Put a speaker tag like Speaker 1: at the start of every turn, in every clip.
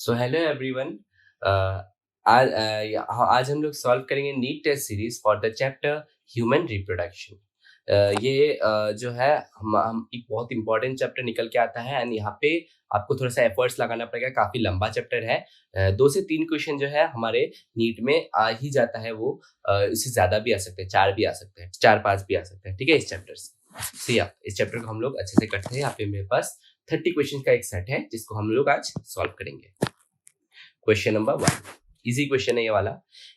Speaker 1: So hello everyone. आज आज हम लोग सॉल्व करेंगे NEET test series for the chapter human reproduction. ये जो है हम एक बहुत इंपॉर्टेंट चैप्टर निकल के आता है एंड यहाँ पे आपको थोड़ा सा एफर्ट्स लगाना पड़ेगा। काफी लंबा चैप्टर है। 2 से 3 क्वेश्चन जो है हमारे नीट में आ ही जाता है। वो इससे ज्यादा भी आ सकते हैं, 4 भी आ सकते हैं, 4-5 भी आ सकते हैं। ठीक है, इस चैप्टर से। So, yeah, इस चैप्टर को हम लोग अच्छे से करते हैं। यहाँ पे मेरे पास 30 क्वेश्चन का एक सेट है जिसको हम लोग आज सॉल्व करेंगे। क्वेश्चन नंबर 1, इजी क्वेश्चन है ये वाला।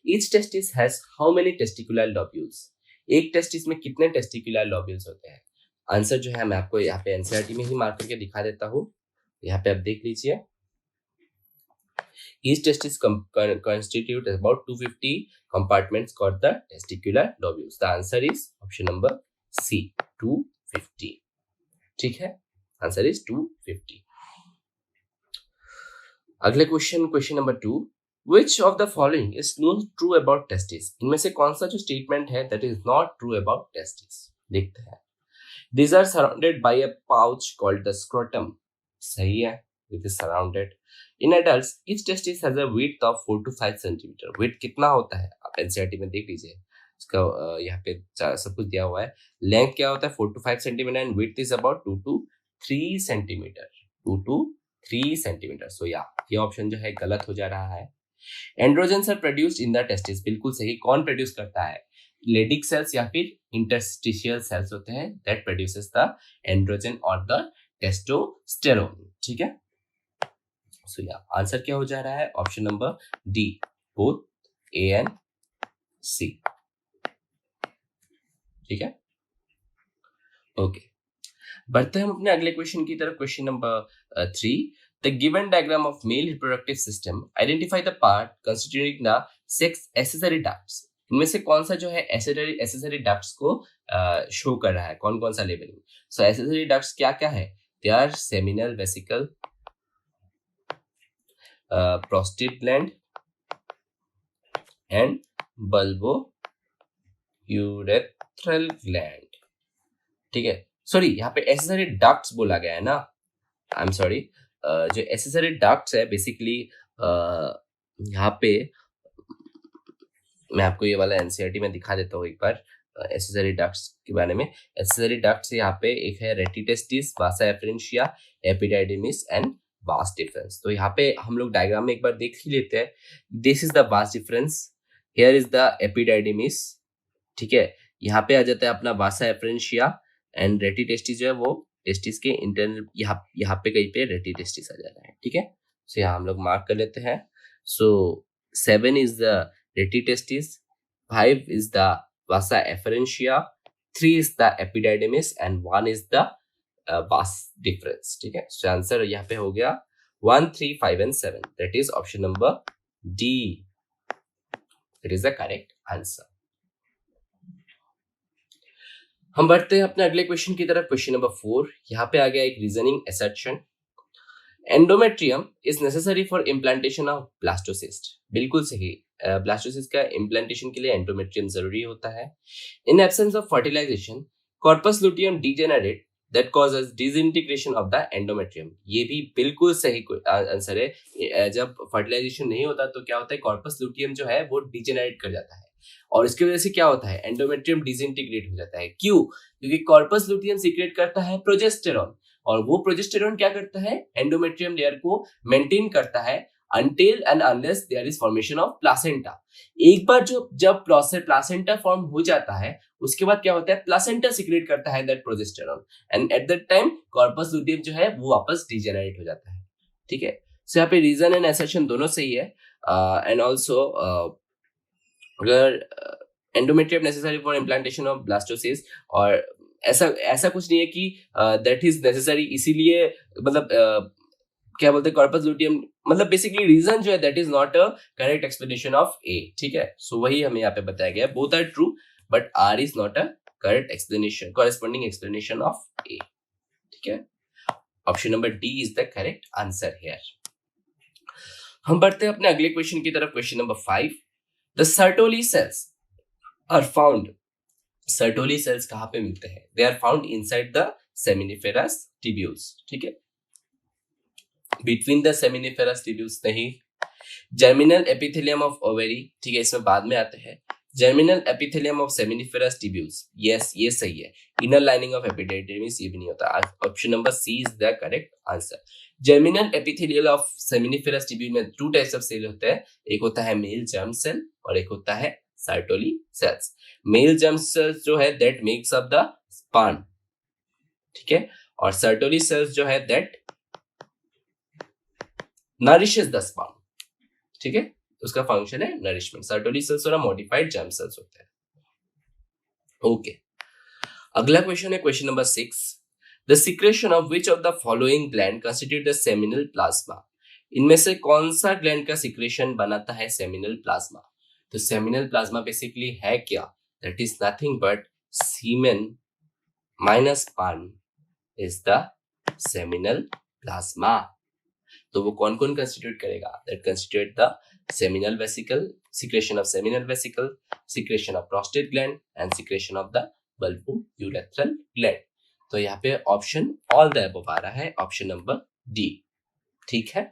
Speaker 1: Each testis has how many testicular lobules? एक टेस्टिस में कितने टेस्टिकुलर लोब्यूल्स होते हैं? आंसर जो है मैं आपको यहाँ पे एनसीईआरटी में ही मार्क करके दिखा देता हूँ। यहाँ पे आप देख लीजिए। Each testis constitute about 250 compartments called the testicular lobules. The answer is option number C, 250. ठीक है, आंसर इज 250। अगले question number 2, which of the following is not true about testis? इनमें से कौन सा जो स्टेटमेंट है that is not true about testis? देखते हैं। These are surrounded by a pouch called the scrotum. सही है, it is surrounded. In adults, each testis has a width of 4 to 5 centimeter. Width कितना होता है आप एनसीईआरटी में देख लीजिए। इसका यहाँ पे सब कुछ दिया हुआ है। लेंथ क्या होता है 4 to 5 centimetre and width is about 2 to 3 centimetre. 2 to 3 centimetre. So ये ऑप्शन जो है गलत हो जा रहा है। Androgens are produced in the testis, बिल्कुल सही। कौन प्रोड्यूस करता है? लेडिक सेल्स या फिर इंटरस्टिशियल सेल्स होते हैं दैट प्रोड्यूसेस द एंड्रोजन और द टेस्टोस्टेरोन। ठीक है, सो आंसर क्या हो जा रहा है? Option number D, both A and C. ठीक है, ओके। बढ़ते हैं हम अपने अगले क्वेश्चन की तरफ। Question number 3, the given diagram of male reproductive system identify the part constituting the sex accessory ducts. इनमें से कौन सा जो है एसेसरी डक्ट्स को शो कर रहा है? कौन कौन सा लेवल में? सो एसेसरी डक्ट्स क्या क्या है? They are seminal vesicle, prostate gland and bulbo urethral gland. ठीक है, सॉरी यहाँ पे एसेसरी डक्ट्स बोला गया है ना, आई एम सॉरी। जो एसेसरी डक्ट्स है बेसिकली यहाँ पे मैं आपको ये वाला एनसीईआरटी में दिखा देता हूँ एक बार एसेसरी डक्ट्स के बारे में। एसेसरी डक्ट्स यहाँ पे एक है rete testis, vasa efferentia, epididymis and vas deferens. तो यहाँ पे हम लोग डायग्राम में एक बार देख ही लेते हैं। This is the vas deferens, here is the epididymis. ठीक है, यहाँ पे आ जाता है अपना वासा एफरेंशिया एंड रेटिटेस्टिस जो है वो टेस्टिस के इंटरनल यहाँ पे कहीं पे रेटिटेस्टिस आ जाता है। ठीक है, सो यहाँ हम लोग मार्क कर लेते हैं। सो 7 is the rete testis, 5 is the vasa efferentia, 3 is the epididymis and 1 is the vas difference. ठीक है, so आंसर यहाँ पे हो गया 1, 3, 5 and 7. That is option number D. That is the correct answer. हम बढ़ते हैं अपने अगले क्वेश्चन की तरफ। क्वेश्चन नंबर 4, यहाँ पे आ गया एक reasoning assertion. Endometrium is necessary for implantation of blastocyst. बिल्कुल सही, ब्लास्टोसिस्ट का इम्प्लांटेशन के लिए एंडोमेट्रियम जरूरी होता है। In absence of fertilization corpus luteum degenerate that causes disintegration of the endometrium. ये भी बिल्कुल सही आंसर है। जब फर्टिलाइजेशन नहीं होता तो क्या होता है? कॉर्पस लुटियम जो है वो डिजेनरेट कर जाता है और इसकी वजह से क्या होता है? एंडोमेट्रियम डिसइंटीग्रेट हो जाता है। क्यों? क्योंकि कॉर्पस लुटियम सीक्रेट करता है प्रोजेस्टेरॉन और वो प्रोजेस्टेरॉन क्या करता है? एंडोमेट्रियम लेयर को मेंटेन करता है until and unless there is formation of placenta. एक बार जब प्लासेंटा फॉर्म हो जाता है उसके बाद क्या होता है? प्लासेंटा सिक्रेट करता है that progesterone and at that time corpus luteum जो है वो वापस डिजेनरेट हो जाता है। ठीक है, सो यहाँ पे रीजन एंड असर्शन दोनों सही है। एंड ऑल्सो अगर endometrium necessary for implantation of blastocyst, और ऐसा कुछ नहीं है कि दैट इज नेसेसरी इसीलिए, मतलब क्या बोलते हैं कॉर्पस लुटियम, मतलब बेसिकली रीजन जो है that is not a correct explanation of A. ठीक है, सो वही हमें यहाँ पे बताया गया है। Both are true but R is not a correct explanation, corresponding explanation of A. ठीक है, option number D is the correct answer here. हम बढ़ते हैं अपने अगले क्वेश्चन की तरफ। Question number 5, the Sertoli cells are found. Sertoli cells कहाँ पे मिलते हैं? They are found inside the seminiferous tubules. ठीक है, बिटवीन द सेमिनिफेरस ट्यूब्यूल्स नहीं, जर्मिनल एपिथेलियम ऑफ ओवेरी, ठीक है, इसमें बाद में आते हैं। Germinal epithelium of seminiferous tubules, yes ये सही है। इनर लाइनिंग ऑफ एपिडेर्मिस ये भी नहीं होता। Option number C is the correct answer. Germinal epithelial of seminiferous tubule में टू टाइप्स ऑफ सेल होते हैं, एक होता है मेल जर्म सेल और एक होता है Sertoli cells. Male germ cells जो है that makes up the sperm, ठीक है, और सर्टोली सेल्स जो है दैट नरिशेस द स्पर्म, ठीक है, उसका फंक्शन है नरिशमेंट। सर्टोली सेल्स और मॉडिफाइड जर्म सेल्स होते हैं। ओके, अगला क्वेश्चन है question number 6। The secretion of which of the following gland constitute the seminal plasma. इनमें से कौन सा ग्लैंड का सिक्रेशन बनाता है सेमिनल प्लाज्मा? तो सेमिनल प्लाज्मा बेसिकली है क्या? That is nothing but semen minus sperm is the seminal plasma. तो वो कौन कौन कंस्टिट्यूट करेगा? That constitute the seminal vesicle, secretion of seminal vesicle, secretion of prostate gland and secretion of the bulbourethral gland। तो यहाँ पे option all the above आ रहा है, ऑप्शन नंबर डी, ठीक है।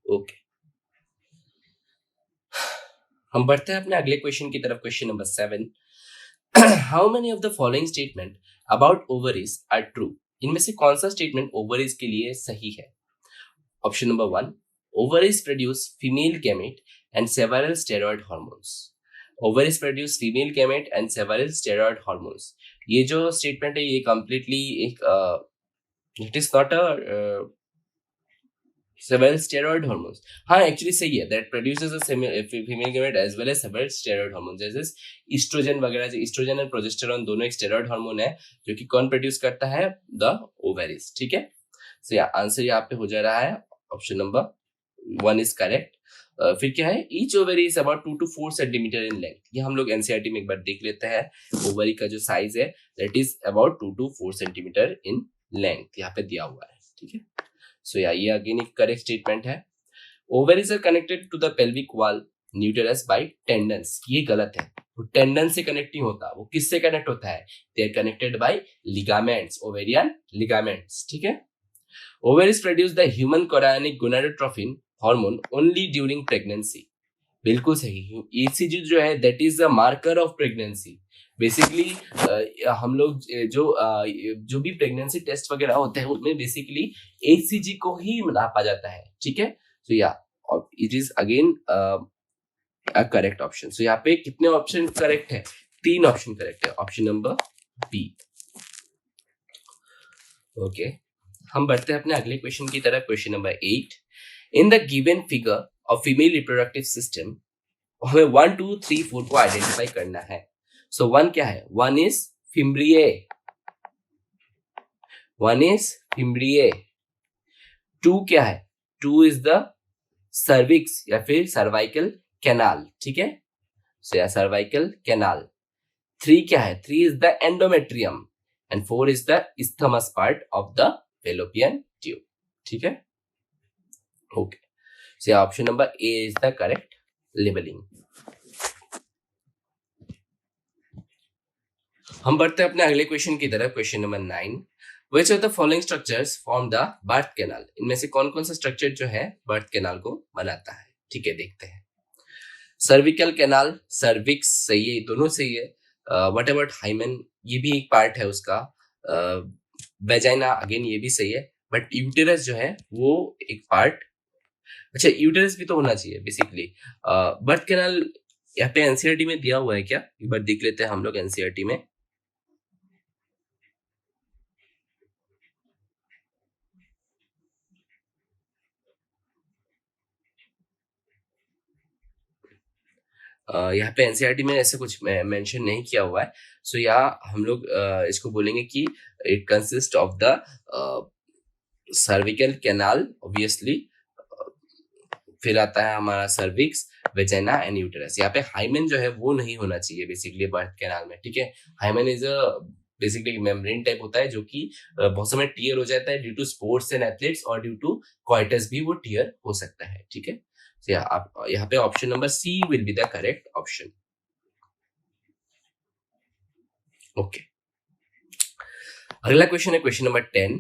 Speaker 1: ओके, हम बढ़ते हैं अपने अगले क्वेश्चन की तरफ। Question number 7, how many of the following statement about ovaries are true. इनमें से कौन सा स्टेटमेंट ओवरीज के लिए सही है? Option number 1, ovaries produce female gamete and several steroid hormones। ovaries produce female gamete and several steroid hormones। ये जो स्टेटमेंट है ये कंप्लीटली एक it is not a several steroid hormones। हाँ एक्चुअली सही है, that produces a female gamete as well as several steroid hormones, जैसे oestrogen वगैरह। जो ईस्ट्रोजन और प्रोजेस्टेरॉन दोनों एक स्टेरॉइड हार्मोन है जो कि कौन प्रोड्यूस करता है? द ओवेरीज, ठीक है। सो आंसर यहाँ पे हो जा रहा है ऑप्शन नंबर 1 इज करेक्ट। फिर क्या है? Each ovary is about 2 to 4 centimetre in length. ये हम लोग एनसीईआरटी में एक बार देख लेते हैं। ओवरी का जो साइज है that is about 2 to 4 centimetre in length, यहाँ पे दिया हुआ है, ठीक है। सो ये अगेन एक करेक्ट स्टेटमेंट है। Ovaries are connected to the pelvic wall and uterus by tendons. ये गलत है, वो टेंडन से कनेक्ट नहीं होता। वो किससे कनेक्ट होता है? They are connected by ligaments, ovarian ligaments, ठीक है। Ovaries produce the human chorionic gonadotrophin hormone only during pregnancy. बिल्कुल सही। ईसीजी जो है that is the marker of pregnancy. Basically हम लोग जो भी प्रेगनेंसी टेस्ट वगैरह होते हैं उसमें बेसिकली एचसीजी को ही नापा जाता है, ठीक है। सो या it is again a correct option. So यहाँ पे कितने ऑप्शन करेक्ट है? 3 ऑप्शन करेक्ट है, ऑप्शन नंबर बी। ओके, हम बढ़ते हैं अपने अगले क्वेश्चन की तरफ। क्वेश्चन नंबर 8, in the given figure of female reproductive system, हमें 1 2 3 4 को आइडेंटिफाई करना है। सो 1 क्या है? 1 इज फिम्ब्रिए, 1 इज फिम्ब्रिए। 2 क्या है? 2 इज द सर्विक्स या फिर सर्वाइकल कैनाल, ठीक है। सो या सर्वाइकल कैनाल। 3 क्या है? 3 is the endometrium and 4 is the isthmus part of the fallopian tube, ठीक है। Okay, so option number A is the correct labelling. हम बढ़ते हैं अपने अगले क्वेश्चन की तरफ। Question number 9, which of the following structures form the birth canal. इनमें से कौन कौन सा स्ट्रक्चर जो है बर्थ कैनाल को बनाता है? ठीक है, देखते हैं। सर्विकल कैनाल, सर्विक्स सही है, दोनों सही है। व्हाट अबाउट हाइमेन, ये भी एक पार्ट है उसका। वेजाइना अगेन ये भी सही है, बट यूटेरस जो है वो एक पार्ट। अच्छा, यूटेरस भी तो होना चाहिए बेसिकली। बर्थ कैनाल यहाँ पे एनसीईआरटी में दिया हुआ है क्या? एक बार देख लेते हैं हम लोग एनसीईआरटी में। यहाँ पे एनसीईआरटी में ऐसे कुछ मेंशन नहीं किया हुआ है। सो यहाँ हम लोग इसको बोलेंगे कि it consist of the cervical canal obviously, फिर आता है हमारा सर्विक्स, वेजाइना एंड यूटेरस। यहाँ पे हाइमेन जो है वो नहीं होना चाहिए बेसिकली बर्थ कैनाल में, ठीक है। Hymen is a basically membrane type होता है जो कि बहुत समय टियर हो जाता है due to sports and athletes, और ड्यू टू क्वाइटस भी वो टियर हो सकता है, ठीक है। यहाँ पे option number C will be the correct option. Okay, अगला क्वेश्चन है question number 10,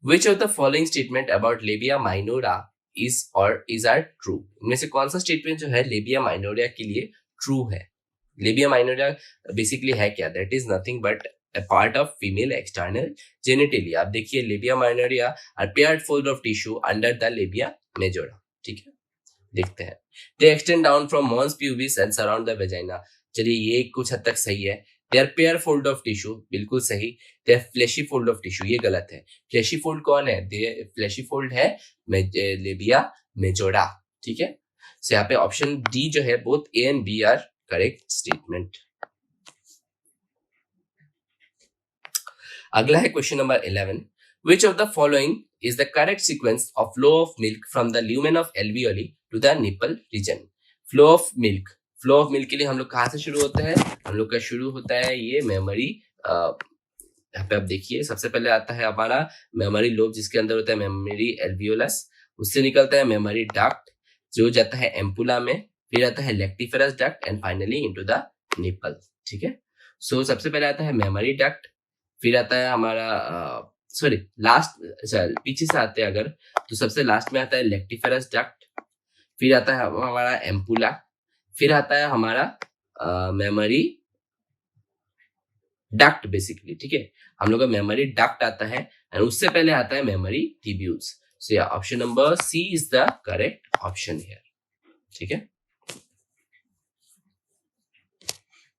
Speaker 1: which of the following statement about labia minora is are true? इनमें से कौन सा स्टेटमेंट जो है लेबिया माइनोरा के लिए ट्रू है? लेबिया माइनोरा बेसिकली है क्या? That is nothing but a part of female external genitalia. आप देखिए लेबिया माइनोरिया are paired fold of tissue under the labia majora. ठीक है, देखते हैं. They extend down from mons pubis and surround the vagina. चलिए ये कुछ हद तक सही है. They are pair fold of tissue, बिल्कुल सही. They are fleshy fold of tissue, ये गलत है. Fleshy fold कौन है? Fleshy fold है लेबिया मेजोरा. ठीक है, so यहाँ पे ऑप्शन डी जो है both A and B are correct statement. अगला है question number 11. Which of the following is the correct sequence of flow of milk from the lumen of alveoli to the nipple region? Flow of milk के लिए हम लोग कहाँ से शुरू होते हैं? हम लोग का शुरू होता है ये मेमोरी. यहाँ पे आप देखिए सबसे पहले आता है हमारा मेमोरी लोब, जिसके अंदर होता है मेमोरी एल्वियोलस. उससे निकलता है मेमोरी डक्ट जो जाता है एम्पुला में, फिर आता है lactiferous duct and finally into the nipple. ठीक है, सो सबसे पहले आता है मेमोरी डक्ट, फिर आता है हमारा पीछे से आते हैं अगर तो सबसे लास्ट में आता है लेक्टिफेरस डक्ट, फिर आता है हमारा एम्पुला, फिर आता है हमारा मेमोरी डक्ट बेसिकली. ठीक है, हम लोग का मेमोरी डक्ट आता है एंड उससे पहले आता है मेमोरी ट्यूब्यूल्स. सो या option number C is the correct option here. ठीक है,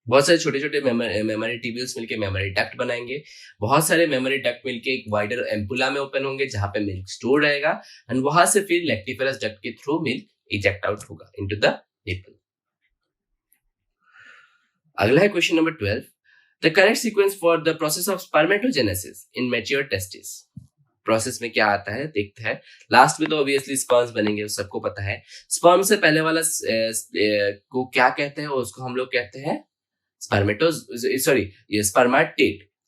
Speaker 1: बहुत सारे छोटे छोटे मेमोरी ट्यूब्यूल्स मिलके मेमोरी डक्ट बनाएंगे. बहुत सारे मेमोरी डक्ट मिलके एक वाइडर एम्पुला में ओपन होंगे जहां पे मिल्क स्टोर रहेगा एंड वहां से फिर लेक्टिफेरस डक्ट के थ्रू मिल्क इजेक्ट आउट होगा इनटू द निपल. अगला है question number 12. The correct sequence for the process of spermatogenesis in mature testis. Process में क्या आता है देखते हैं. लास्ट में तो ऑब्वियसली स्पर्म्स बनेंगे, सबको पता है. स्पर्म से पहले वाला को क्या कहते हैं? उसको हम लोग कहते हैं स्पर्मेटेट.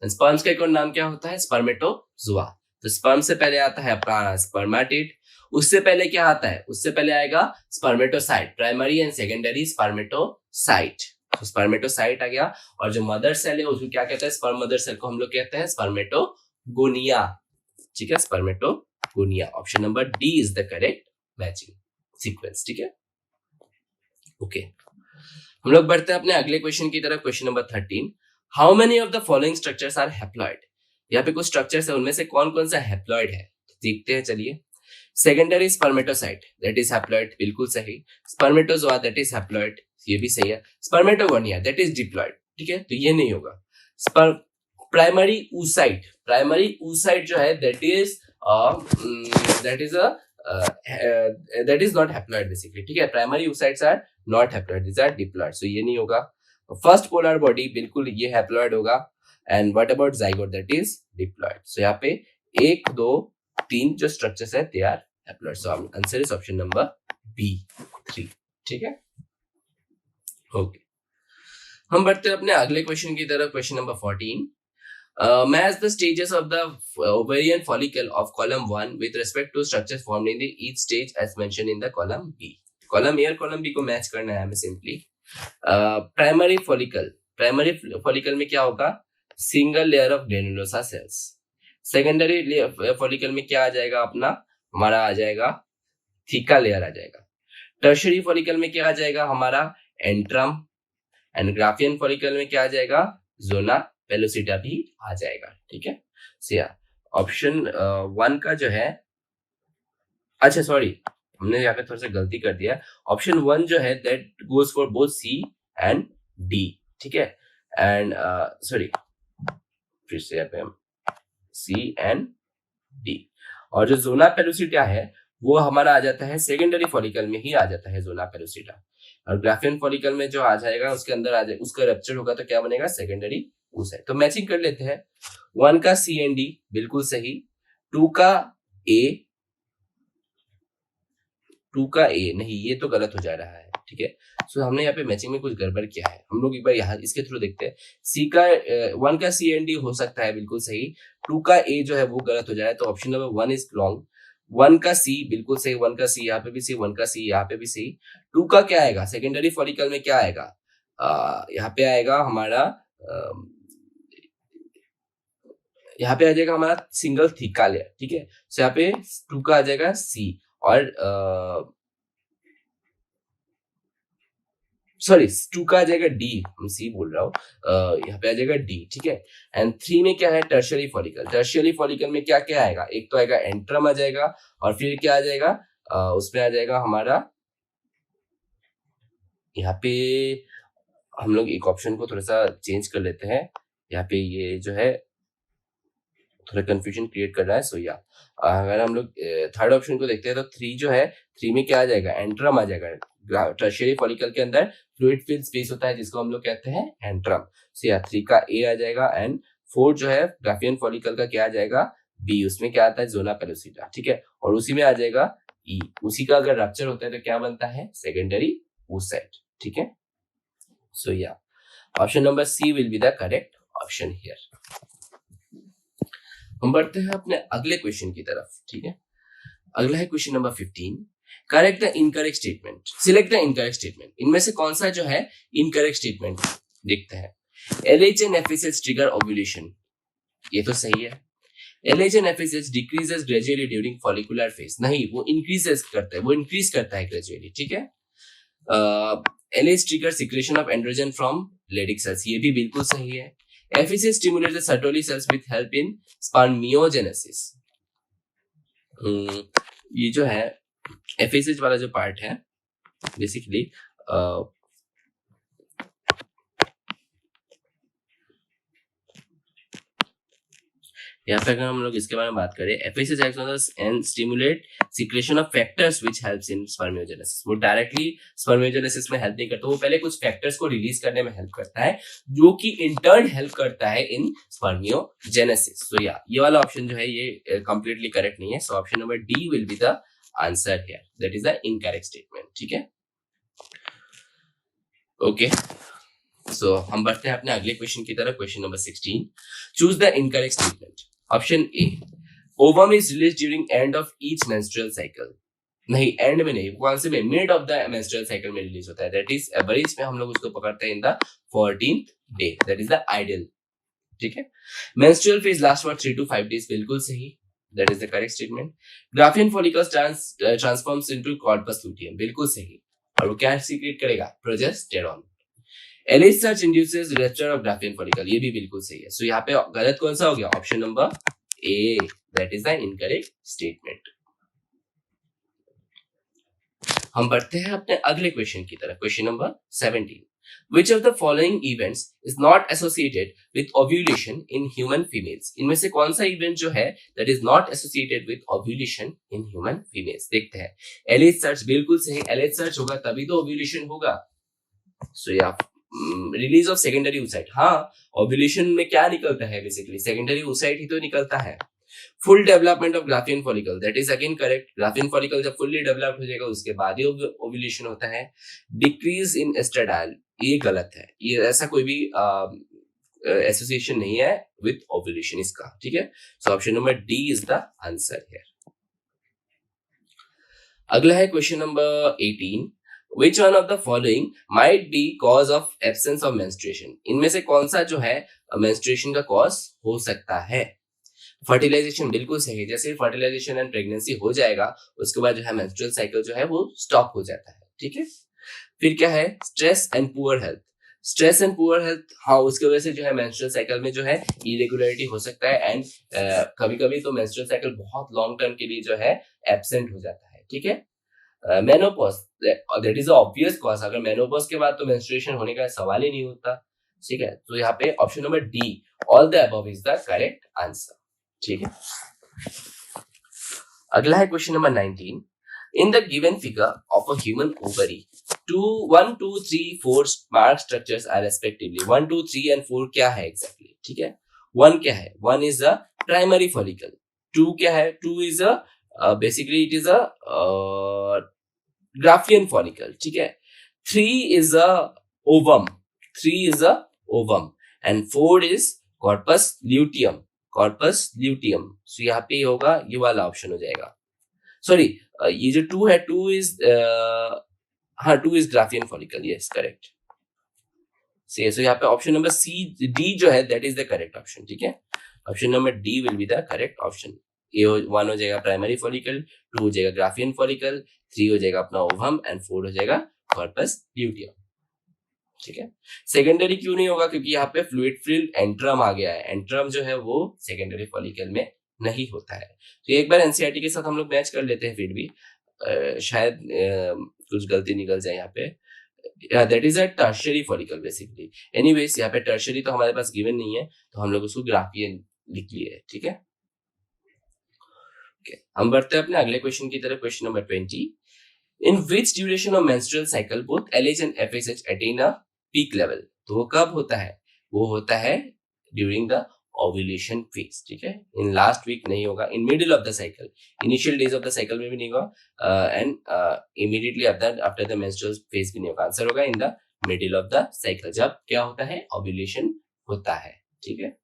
Speaker 1: स्पर्म्स का एक और नाम क्या होता है? स्पर्मेटोजुआ. तो स्पर्म से पहले आता है अपना स्पर्मेटेट. उससे पहले क्या आता है? उससे पहले आएगा spermatocyte, primary and secondary spermatocyte. तो स्पर्मेटोसाइट आ गया और जो मदर सेल है उसको क्या कहते हैं? स्पर्म मदर सेल को हम लोग कहते हैं स्पर्मेटोगोनिया. ठीक है, spermatogonia. Option number D is the correct matching sequence. ठीक है, ओके. हम लोग बढ़ते हैं अपने अगले क्वेश्चन की तरफ. Question number 13. How many of the following structures are haploid? यहाँ पे कुछ स्ट्रक्चर्स है, उनमें से कौन कौन सा हैप्लॉइड है देखते हैं. चलिए, secondary spermatocyte that is haploid, बिल्कुल सही. स्पर्मेटोजोआ दैट इज हैप्लॉइड, ये भी सही है. Spermatogonia that is diploid. ठीक है, तो ये नहीं होगा. प्राइमरी oocyte जो है that is not haploid basically. ठीक है, primary oocytes are not haploid, this are diploid. So ये नहीं होगा. फर्स्ट पोलर बॉडी बिल्कुल ये हैप्लॉइड होगा. And what about zygote that is diploid. So यहाँ पे 1 2 3 जो स्ट्रक्चर्स है they are haploid. So answer is option number B 3. ठीक है, ओके. हम बढ़ते हैं अपने अगले क्वेश्चन की तरफ. Question number 14. Match the stages of the ovarian follicle of column 1 with respect to structures formed in the each stage as mentioned in the column B. Column A और column B को match करना है हमें simply. Primary follicle में क्या होगा? Single layer of granulosa cells. Secondary follicle में क्या आ जाएगा? अपना हमारा आ जाएगा थीका लेयर आ जाएगा. टर्शरी फॉलिकल में क्या आ जाएगा? हमारा एंट्रम. एंड ग्राफियन फॉलिकल में क्या आ जाएगा? जोना पेलोसिटा भी आ जाएगा. ठीक है, सिया ऑप्शन 1 का जो है, अच्छा सॉरी हमने यहाँ पे थोड़ा सा गलती कर दिया. ऑप्शन 1 जो है that goes for both C and D. ठीक है, एंड सॉरी फिर से यहाँ पे हम सी एंड डी. और जो जोना पेलोसिटा है वो हमारा आ जाता है सेकेंडरी फॉलिकल में ही आ जाता है जोना पेलोसिटा. और ग्राफियन फॉलिकल में जो आ जाएगा उसके अंदर आ जाएगा, उसका रप्चर होगा तो क्या बनेगा? Secondary oocyte. तो मैचिंग कर लेते हैं. 1 का सी एंड डी बिल्कुल सही. 2 का ए नहीं, ये तो गलत हो जा रहा है. ठीक है, सो हमने यहाँ पे मैचिंग में कुछ गड़बड़ किया है. हम लोग एक बार यहाँ इसके थ्रू देखते हैं. 1 का सी एंड डी हो सकता है बिल्कुल सही. 2 का ए जो है वो गलत हो जाए तो ऑप्शन नंबर 1 इज रॉन्ग. 1 का सी बिल्कुल सही. 1 का सी यहाँ पे भी सही. 1 का सी यहाँ पे भी सही. 2 का क्या आएगा? सेकेंडरी फॉलिकल में क्या आएगा? यहाँ पे आएगा हमारा यहाँ पे आ जाएगा हमारा सिंगल थीका लेयर, ठीक है। सो यहाँ पे 2 का आ जाएगा सी, और सॉरी 2 का आ जाएगा डी, मैं सी बोल रहा हूँ, यहाँ पे आ जाएगा डी, ठीक है। एंड 3 में क्या है, टर्शियरी फॉलिकल। टर्शियरी फॉलिकल में क्या क्या आएगा, एक तो आएगा एंट्रम आ जाएगा, और फिर क्या आ जाएगा, उसमें आ जाएगा हमारा, यहाँ पे हम लोग एक ऑप्शन को थोड़ा सा चेंज कर लेते हैं, यहाँ पे ये जो है थोड़ा कंफ्यूजन क्रिएट कर रहा है। सो या अगर हम लोग थर्ड ऑप्शन को देखते हैं तो 3 जो है, 3 में क्या आ जाएगा, एंट्रम आ जाएगा। टर्शियरी फॉलिकल के अंदर फ्लूइड फिल्ड स्पेस होता है जिसको हम लोग कहते हैं एंट्रम। सो या 3 का ए आ जाएगा। एंड 4 जो है ग्राफियन फॉलिकल का क्या आ जाएगा, बी, उसमें क्या आता है, जोना पेलोसिटा, ठीक है। और उसी में आ जाएगा ई, उसी का अगर रप्चर होता है तो क्या बनता है, सेकेंडरी oocyte, ठीक है। सो या option number C will be the correct option here. हम बढ़ते हैं अपने अगले क्वेश्चन की तरफ, ठीक है। अगला है question number 15। Correct the incorrect statement, select the incorrect statement. इनमें से कौन सा जो है इनकरेक्ट स्टेटमेंट, देखते हैं। LH and FSH trigger ovulation, ये तो सही है। LH and FSH decreases gradually during follicular phase, नहीं, वो इंक्रीजेस करता है, वो इंक्रीज करता है ग्रेजुअली, ठीक है। LH trigger secretion of androgen from Leydig cells, ये भी बिल्कुल सही है। FSH stimulates the Sertoli cells with help in spermiogenesis. ये जो है FSH वाला जो पार्ट है, बेसिकली यहाँ पे अगर हम लोग इसके बारे में बात करें, FSH acts on the and stimulate secretion of factors which helps in spermiogenesis. वो डायरेक्टली spermiogenesis में हेल्प नहीं करता, वो पहले कुछ फैक्टर्स को रिलीज करने में हेल्प करता है, जो कि इंटर्न हेल्प करता है इन spermiogenesis. So yeah, ये वाला ऑप्शन जो है ये कंप्लीटली करेक्ट नहीं है। So option number D will be the answer here, that is the incorrect statement, ठीक है। ओके, सो हम बढ़ते हैं अपने अगले क्वेश्चन की तरफ। Question number 16, choose the incorrect statement. Option A, ovum is release during end of each menstrual cycle, नहीं, एंड में नहीं, कौन से में, mid of the menstrual cycle में रिलीज होता है, दैट इज एवरेज में हम लोग उसको पकड़ते हैं in the 14th day, that is the ideal, ठीक है। Menstrual phase last for 3 to 5 days, बिल्कुल सही, that is the correct statement. Graafian follicles transforms into corpus luteum, बिल्कुल सही, और वो क्या सीक्रेट करेगा, progesterone. LH search induces rupture of Graafian follicle, ये भी बिल्कुल सही है। सो यहाँ पे गलत कौन सा हो गया, option number A, that is the incorrect statement. हम बढ़ते हैं अपने अगले क्वेश्चन की तरफ। Question number 17, which of the following events is not associated with ovulation in human females? इनमें से कौन सा इवेंट जो है that is not associated with ovulation in human females? देखते हैं। LH सर्च बिल्कुल सही, LH सर्च होगा तभी तो ओव्यूलेशन होगा। सो या रिलीज ऑफ सेकेंडरी oocyte, हाँ, ओव्यूलेशन में क्या निकलता है, बेसिकली सेकेंडरी oocyte ही तो निकलता है। Full development of Graafian follicle, that is again correct. Graphene follicle जब फुल्ली डेवलप हो जाएगा उसके बाद ही ओव्यूलेशन होता है। डिक्रीज इन एस्ट्रेडाइल, ये गलत है, ये ऐसा कोई भी एसोसिएशन नहीं है विद ओव्यूलेशन इसका, ठीक है। So option number D is the answer here. अगला है question number 18, Which one of the following might be cause of absence of menstruation? इनमें से कौन सा जो है menstruation का cause हो सकता है? फर्टिलाइजेशन बिल्कुल सही है, जैसे फर्टिलाइजेशन एंड प्रेगनेंसी हो जाएगा उसके बाद जो है मेंस्ट्रुअल साइकिल जो है वो स्टॉप हो जाता है, ठीक है। फिर क्या है, stress and poor health, stress and poor health, हाँ, उसकी वजह से जो है मेंस्ट्रुअल साइकिल में जो है इरेगुलरिटी हो सकता है, एंड कभी कभी तो मेंस्ट्रुअल साइकिल बहुत लॉन्ग टर्म के लिए जो है एब्सेंट हो जाता है, ठीक है। Menopause, that is obvious cause, अगर मेनोपॉज के बाद तो मेंस्ट्रुएशन होने का सवाल ही नहीं होता, ठीक है। तो यहाँ पे option number D, all the above is the correct answer, ठीक है। अगला है question number 19, in the given figure of a human ovary 1 2 3 4 smart structures are respectively, 1 2 3 and 4 क्या है एग्जैक्टली, ठीक है। 1 क्या है, 1 इज अ प्राइमरी फॉलिकल, 2 क्या है, 2 is a basically it is a Graafian follicle, ठीक है। 3 is a ovum, 3 is a ovum, and 4 is corpus luteum, corpus luteum. So यहाँ पे होगा ये वाला ऑप्शन हो जाएगा, सॉरी ये जो 2 है 2 इज हाँ 2 is Graafian follicle, yes correct. से सो यहाँ पे ऑप्शन नंबर सी डी जो है that is the correct option, ठीक है। Option number D will be the correct option. ये 1 हो जाएगा प्राइमरी फॉलिकल, 2 हो जाएगा ग्राफियन फॉलिकल, 3 हो जाएगा अपना ओवम एंड 4 हो जाएगा कॉर्पस ल्यूटियम, ठीक है। सेकेंडरी क्यों नहीं होगा, क्योंकि यहाँ पे फ्लूइड फिल्ड एंट्रम आ गया है, एंट्रम जो है वो सेकेंडरी फॉलिकल में नहीं होता है। तो एक बार एनसीईआरटी के साथ हम लोग मैच कर लेते हैं, फिर भी शायद कुछ गलती निकल जाए यहाँ पे। That is a tertiary follicle basically. Anyways यहाँ पे टर्शियरी तो हमारे पास गिवन नहीं है, तो हम लोग उसको ग्राफियन लिख लिए, ठीक है। हम बढ़ते हैं अपने अगले क्वेश्चन की तरफ, question number 20। In which duration of menstrual cycle both LH and FSH attain a peak level. तो वो कब होता है, वो होता है ड्यूरिंग द ओव्यूलेशन फेज, ठीक है। इन लास्ट वीक नहीं होगा, in middle of the cycle, initial days of the cycle में भी नहीं होगा, and immediately after the menstrual phase भी नहीं होगा। आंसर होगा in the middle of the cycle, जब क्या होता है, ओव्यूलेशन होता है, ठीक है।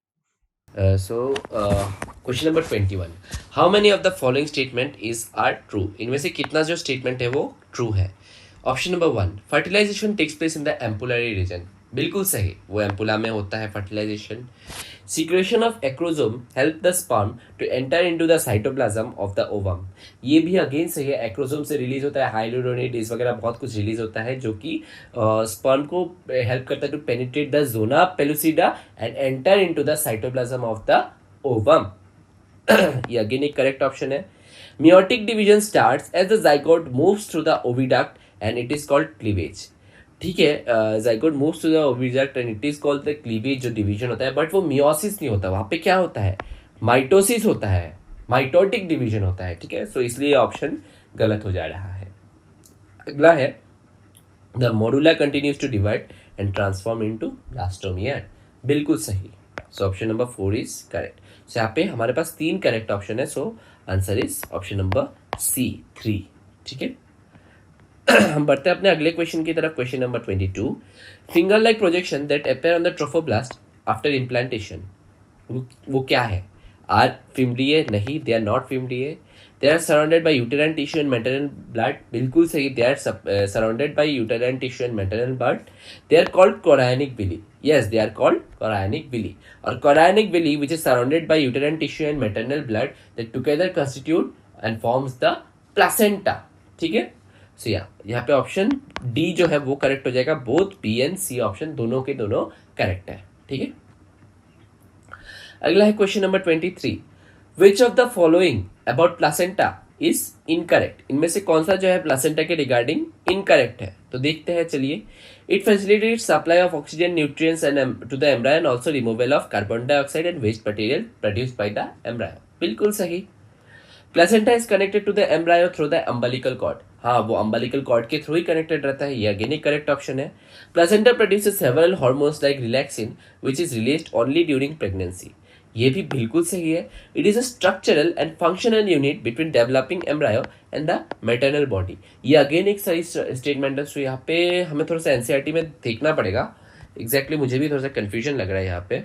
Speaker 1: Question number 21, how many of the following statement is are true. इनमें से कितना जो स्टेटमेंट है वो ट्रू है। Option number 1, fertilization takes place in the ampullary region, बिल्कुल सही, वो एम्पुला में होता है fertilization. Secretion of acrosome help the sperm to enter into the cytoplasm of the ovum, ये भी अगेन सही है, एक्रोसोम से रिलीज होता है हाइलुरोनिडेज वगैरह बहुत कुछ रिलीज होता है जो कि स्पर्म को हेल्प करता है to penetrate the zona pellucida and enter into the cytoplasm of the ovum. ये अगेन एक करेक्ट ऑप्शन है। Meiotic division starts as the zygote moves through the oviduct and it is called cleavage, ठीक है। zygote moves through the oviduct and it is called the cleavage, जो division होता है, but वो meiosis नहीं होता, वहां पे क्या होता है, माइटोसिस होता है, माइटोटिक डिवीजन होता है, ठीक है। सो इसलिए ऑप्शन गलत हो जा रहा है। अगला है the morula continues to divide and transform into blastomere, बिल्कुल सही। So option number 4 is correct. So यहाँ पे हमारे पास 3 करेक्ट ऑप्शन है, so answer is option number C 3, ठीक है। हम बढ़ते हैं अपने अगले क्वेश्चन की तरफ, question number 22। Finger like projection that appear on the trophoblast after implantation, वो क्या है। आर फिमडीए, नहीं, they are not fimbriae. They are surrounded by uterine tissue and maternal blood, बिल्कुल सही, they are surrounded by uterine tissue and maternal blood. They are called chorionic villi, yes they are called chorionic villi, or chorionic villi which is surrounded by uterine tissue and maternal blood that together constitute and forms the placenta, ठीक है। सो यहाँ पे option D जो है वो correct हो जाएगा, both B and C option दोनों के दोनों करेक्ट है, ठीक है। अगला है question number 23, which of the following about placenta is incorrect, इनमें से कौन सा जो है प्लासेंटा के रिगार्डिंग इनकरेक्ट है। तो देखते हैं, चलिए। It facilitates supply of oxygen, nutrients and to the embryo and also removal of carbon dioxide and waste material produced by the embryo, बिल्कुल सही। Placenta is connected to the embryo through the umbilical cord, हाँ वो umbilical cord के through ही connected रहता है, ये again एक correct option है। Placenta produces several hormones like relaxin which is released only during pregnancy, ये भी बिल्कुल सही है। It is a structural and functional unit between developing embryo and the maternal body, ये अगेन एक सही स्टेटमेंट है। सो यहाँ पे हमें थोड़ा सा एनसीईआरटी में देखना पड़ेगा, एग्जैक्टली मुझे भी थोड़ा सा कंफ्यूजन लग रहा है यहाँ पे।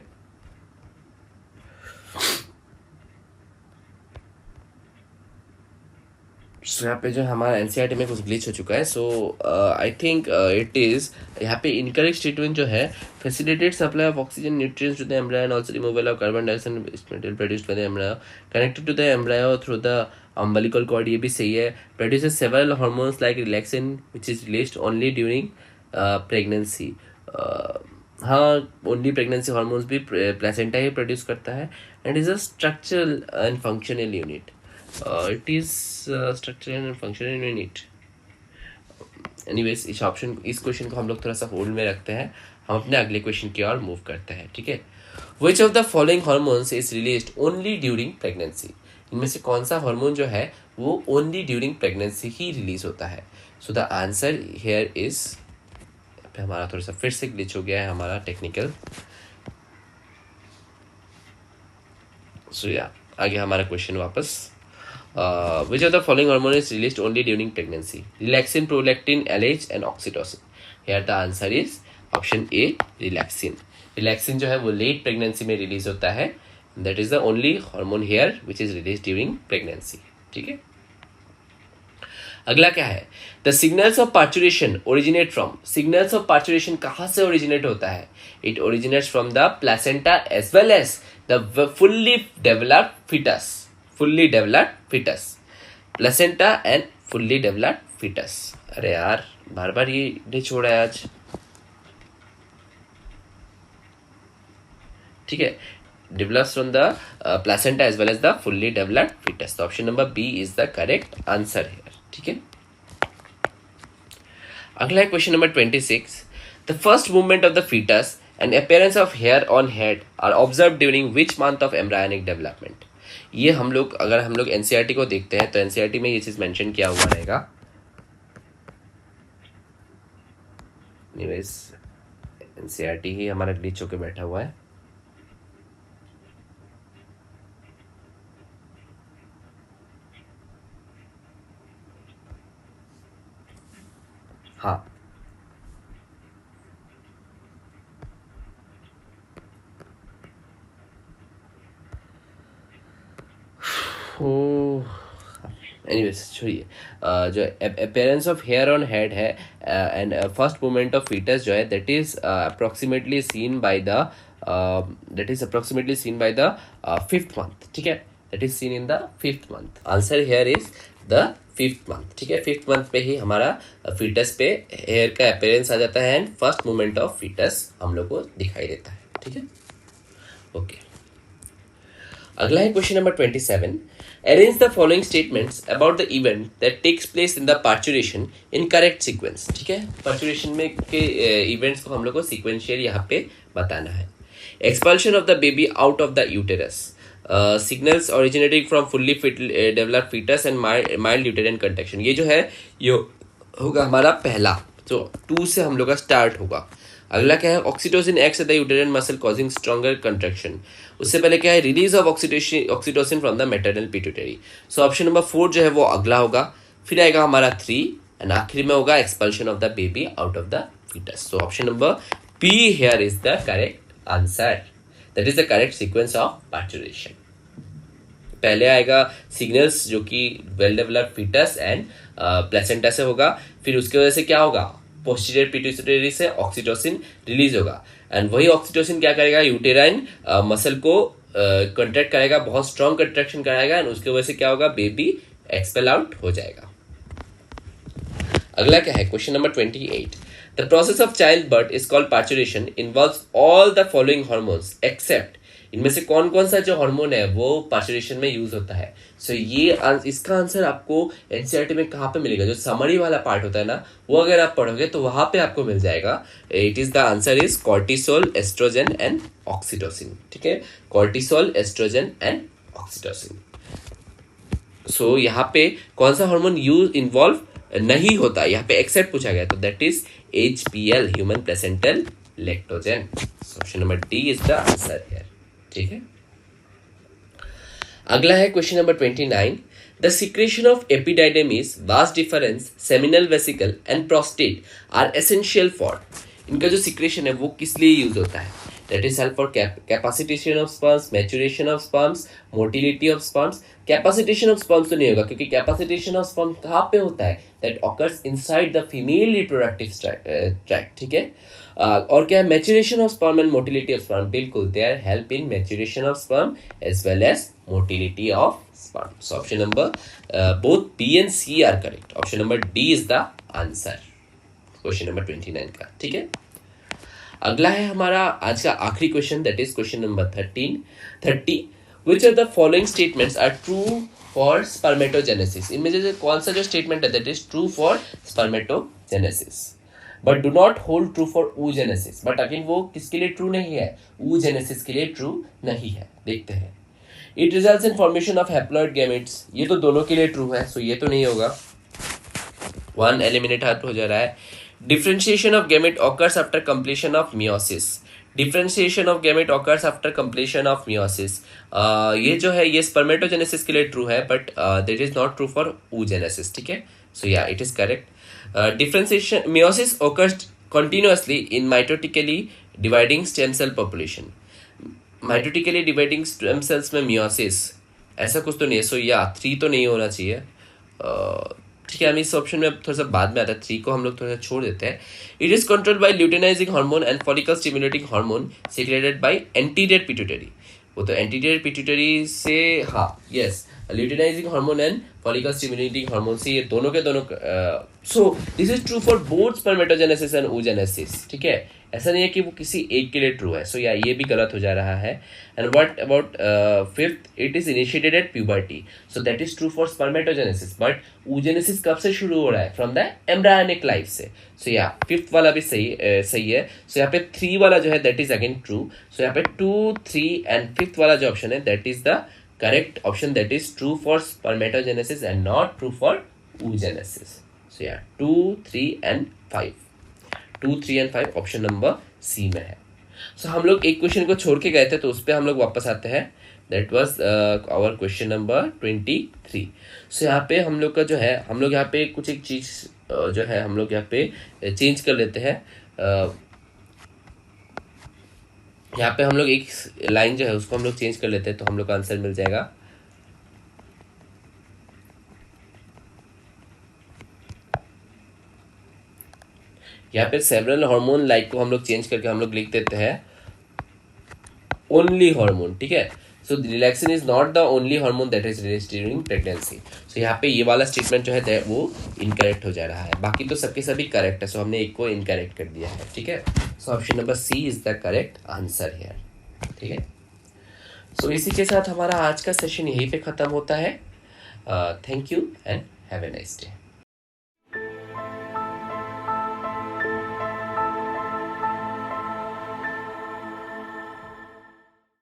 Speaker 1: सो यहाँ पे जो हमारा एनसीईआरटी में कुछ ग्लिच हो चुका है, so I think it is यहाँ पे इनकरेक्ट स्टेटमेंट जो है, facilitate supply of oxygen nutrients to the embryo and also removal of carbon dioxide material produced by the embryo connected to the embryo through the umbilical cord, ये भी सही है। Produces several hormones like relaxin which is released only during pregnancy, हाँ only pregnancy hormones भी placenta ही produce करता है। And is a structural and functional unit, it is structural and functional unit. Anyways, इस क्वेश्चन को हम लोग थोड़ा सा होल्ड में रखते हैं, हम अपने अगले क्वेश्चन की ओर मूव करते हैं, ठीक है। Which of the following hormones is released only during pregnancy? इनमें से कौन सा हार्मोन जो है वो only during pregnancy ही रिलीज होता है। So the answer here is, हमारा थोड़ा सा फिर से ग्लिच हो गया है हमारा टेक्निकल। So आगे हमारा क्वेश्चन वापस, which of the following hormone is released only during pregnancy? Relaxin, prolactin, LH and oxytocin. Here the answer is option A, relaxin. Relaxin जो है वो late pregnancy में रिलीज होता है, that is the only hormone here which is released during pregnancy, ठीक है। अगला क्या है, the signals of parturition originate from, signals of parturition कहाँ से ओरिजिनेट होता है, it originates from the placenta as well as the fully developed foetus, fully developed foetus, placenta and fully developed foetus. अरे यार बार बार ये नहीं छोड़ा है आज, ठीक है, develops from the placenta as well as the fully developed fetus. So option number B is the correct answer here. ठीक है, अगला है question number 26. The first movement of the fetus and appearance of hair on head are observed during which month of embryonic development? ये हम लोग अगर हम लोग एनसीईआरटी को देखते हैं तो एनसीईआरटी में ये चीज मेंशन किया हुआ रहेगा. एनीवेज एनसीईआरटी ही हमारा ग्लिच होकर बैठा हुआ है. हाँ, एनीवेज छोड़िए. जो appearance of hair on head है and first movement of foetus जो है that is approximately seen by the fifth month. ठीक है, that is seen in the fifth month. Answer here is the fifth month. ठीक है, fifth month पे ही हमारा foetus पे हेयर का अपेयरेंस आ जाता है and first movement of foetus हम लोग को दिखाई देता है. ठीक है, ओके. अगला है question number 27. Arrange the following statements about the event that takes place in the parturition in correct sequence. ठीक है, parturition में के events को हम लोग को sequential यहाँ पे बताना है. Expulsion of the baby out of the uterus. Signals originating from fully developed fetus and mild uterine contraction. ये जो है ये होगा हमारा पहला, तो 2 से हम लोग का स्टार्ट होगा. अगला क्या है, oxytocin acts at the यूटेरिन muscle causing stronger contraction. उससे पहले क्या है, release of oxytocin from the maternal pituitary. So option number 4 जो है वो अगला होगा. फिर आएगा हमारा 3 एंड आखिरी में होगा expulsion of the baby out of the foetus. So option number P here is the correct answer. That is the correct sequence of parturition. पहले आएगा सिग्नल्स जो कि well developed foetus and placenta से होगा. फिर उसके वजह से क्या होगा, पोस्टीरियर पिट्यूटरी से ऑक्सीटोसिन रिलीज होगा एंड वही ऑक्सीटोसिन क्या करेगा, यूटेराइन मसल को कंट्रैक्ट करेगा, बहुत स्ट्रॉन्ग कंट्रैक्शन कराएगा एंड उसके वजह से क्या होगा, बेबी एक्सपेल आउट हो जाएगा. अगला क्या है, question number 28. The process of child birth is called parturition, involves all the following hormones except. इनमें से कौन कौन सा जो हार्मोन है वो पार्चुरेशन में यूज होता है. सो ये इसका आंसर आपको एनसीईआरटी में कहाँ पे मिलेगा, जो समरी वाला पार्ट होता है ना, वो अगर आप पढ़ोगे तो वहां पे आपको मिल जाएगा. It is the answer is cortisol, estrogen and oxytocin. ठीक है, cortisol, estrogen and oxytocin. So यहाँ पे कौन सा हार्मोन यूज इन्वॉल्व नहीं होता, यहाँ पे एक्सेप्ट पूछा गया, तो that is HPL, human placental lactogen. Option number D is the answer here. ठीक है, अगला है question number 29. The secretion of epididymis, vas deferens, seminal vesicle and prostate are essential for. इनका जो सिक्रेशन है वो किस लिए यूज होता है, that is help for capacitation of sperms, maturation of sperms, motility of sperms. Capacitation of sperms तो नहीं होगा क्योंकि कैपेसिटेशन ऑफ स्पर्म कहाँ पे होता है, that occurs inside the female reproductive tract. ठीक है, और क्या है, maturation of sperm and motility of sperm. बिल्कुल, they are help in maturation of sperm as well as motility of sperm. So option number both B and C are correct. Option number D is the answer question number 29 का. ठीक है, अगला है हमारा आज का आखिरी question, that is question number 30. Which of the following statements are true for spermatogenesis? इनमें से कौन सा जो स्टेटमेंट है that is true for spermatogenesis but do not hold true for oogenesis. But again वो किसके लिए ट्रू नहीं है, oogenesis के लिए ट्रू नहीं है. देखते हैं. It results in formation of haploid gametes. ये तो दोनों के लिए ट्रू है, सो ये तो नहीं होगा. 1 एलिमिनेट हो जा रहा है. Differentiation of gamete occurs after completion of meiosis. Differentiation of gamete occurs after completion of meiosis. ये जो है ये स्पर्मेटोजेनेसिस के लिए ट्रू है but that is not true for oogenesis. ठीक है, सो या it is correct. Differentiation meiosis occurs continuously in mitotically dividing stem cell population. Mitotically dividing stem cells में मियोसिस ऐसा कुछ तो नहीं है. सो या 3 तो नहीं होना चाहिए. ठीक है, हम इस ऑप्शन में थोड़ा सा बाद में आता है, 3 को हम लोग थोड़ा सा छोड़ देते हैं। It is controlled by luteinising hormone and follicle stimulating hormone secreted by anterior pituitary. वो तो एंटीरियर पिट्यूटरी से, हाँ yes, luteinising hormone and follicle stimulating hormone से ये दोनों के दोनों। So this is true for both spermatogenesis and oogenesis, ठीक है, ऐसा नहीं है कि वो किसी एक के लिए ट्रू है। सो या ये भी गलत हो जा रहा है। And what about fifth, it is initiated at puberty, so that is true for spermatogenesis, but oogenesis कब से शुरू हो रहा है? फ्रॉम द एम्ब्रायोनिक लाइफ से। सो या फिफ्थ वाला भी सही है। सो यहाँ पे 3 वाला जो है दैट इज अगेन ट्रू। सो यहाँ पे 2, 3 एंड फिफ्थ वाला जो ऑप्शन है that is the correct option, that is true for spermatogenesis and not true for oogenesis. So yeah, 2, 3 and 5, 2, 3 and 5 option number सी में है। सो हम लोग एक क्वेश्चन को छोड़ के गए थे, तो उस पर हम लोग वापस आते हैं। That was our question number 23। So यहाँ पे हम लोग का जो है, हम लोग यहाँ पे कुछ एक चीज जो है हम लोग यहाँ पे चेंज कर लेते हैं। यहाँ पे हम लोग एक लाइन जो है उसको हम लोग चेंज कर लेते हैं, तो हम लोग का आंसर मिल जाएगा। यहाँ पे सेवरल हार्मोन लाइक को हम लोग चेंज करके हम लोग लिख देते हैं ओनली हार्मोन, ठीक है। So relaxin is not the only hormone that is released during pregnancy. So यहाँ पे ये वाला स्टेटमेंट जो है वो इनकरेक्ट हो जा रहा है, बाकी तो सबके सभी करेक्ट है। सो हमने एक को इनकरेक्ट कर दिया है, ठीक है। So option number C is the correct answer here, ठीक है। सो इसी के साथ हमारा आज का सेशन यहीं पे खत्म होता है। Thank you and have a nice day.